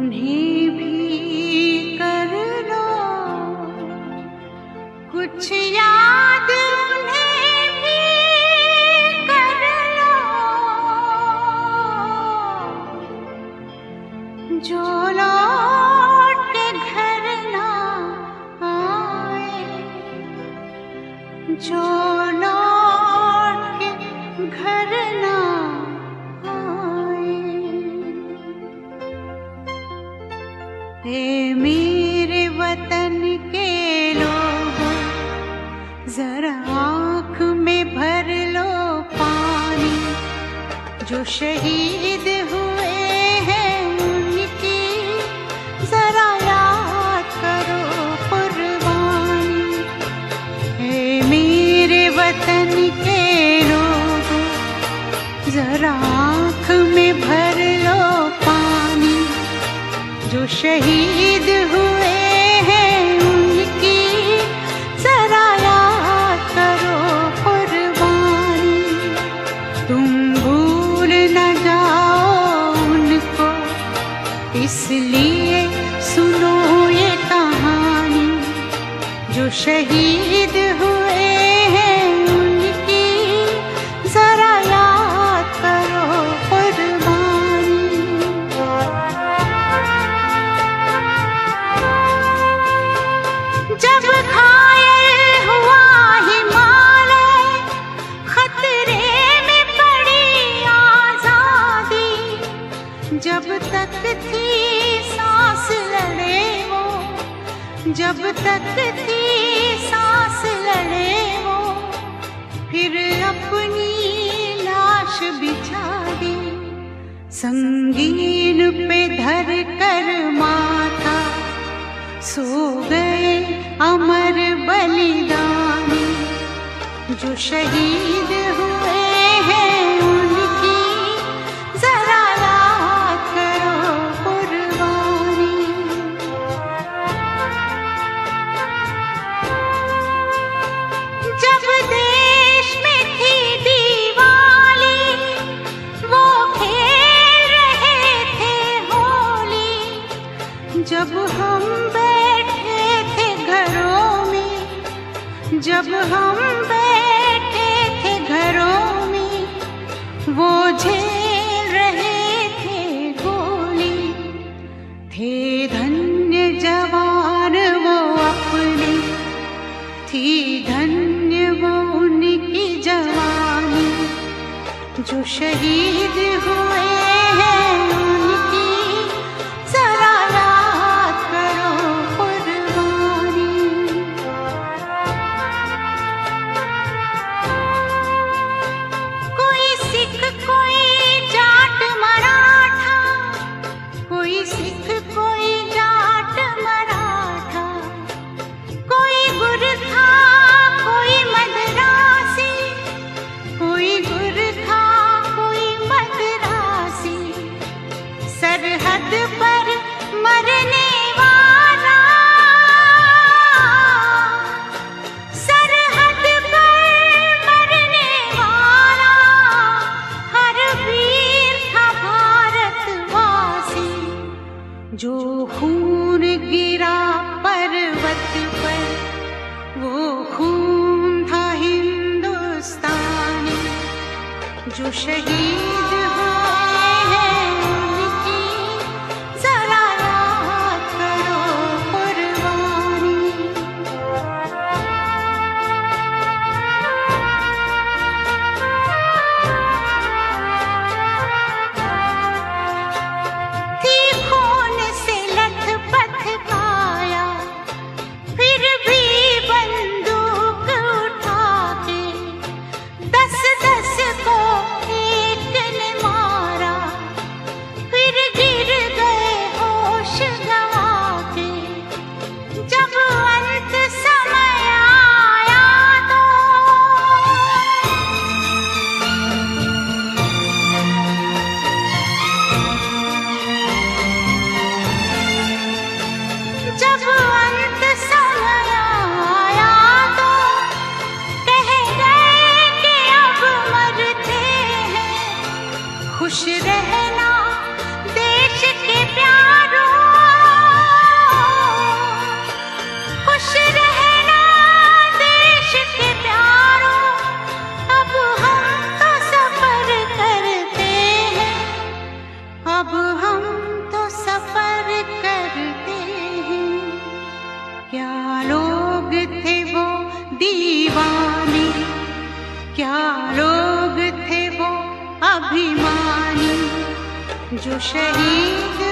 उन्हें भी कर लो कुछ याद, उन्हें भी कर लो जो लौट के घर ना आए, जो लौट के घर ना ए मेरे वतन के लोगों, जरा आँख में भर लो पानी। जो शहीद हुए हैं उनकी जरा याद करो कुर्बानी। ए मेरे वतन के लोगों, जरा आँख में भर लो पानी। जो शहीद हुए हैं उनकी जरा याद करो कुर्बानी। तुम भूल न जाओ उनको, इसलिए सुनो ये कहानी। जो शहीद हुए हैं उनकी जरा याद करो जब घायल हुआ हिमालय, खतरे में पड़ी आजादी। जब तक थी सांस लड़े वो, जब तक थी सांस लड़े वो, फिर अपनी लाश बिछा दी। संगीन पे धर कर माथा सो गए अमर बलिदानी। जो शहीद हुए हैं उनकी जरा याद करो कुर्बानी। जब देश में थी दिवाली, वो खेल रहे थे होली। जब हम जब हम बैठे थे घरों में, वो झेल रहे थे गोली। थे धन्य जवान वो अपने, थी धन्य वो उनकी जवानी। जो शहीद हुए हैं उनकी जरा याद करो कुर्बानी। कोई जाट मराठा, कोई सिख कोई जाट मराठा, कोई गुरखा कोई मद्रासी, कोई गुरखा कोई मद्रासी। सरहद पर मरने वाला, सरहद पर मरने वाला हर वीर था भारतवासी। जो खून गिरा पर्वत पर, वो खून था हिंदुस्तानी। जो शहीद हुए हैं उनकी जरा याद करो कुर्बानी। थी खून से लथपथ काया, फिर भी बंदूक उठा के 10-10 को एक जो शहीद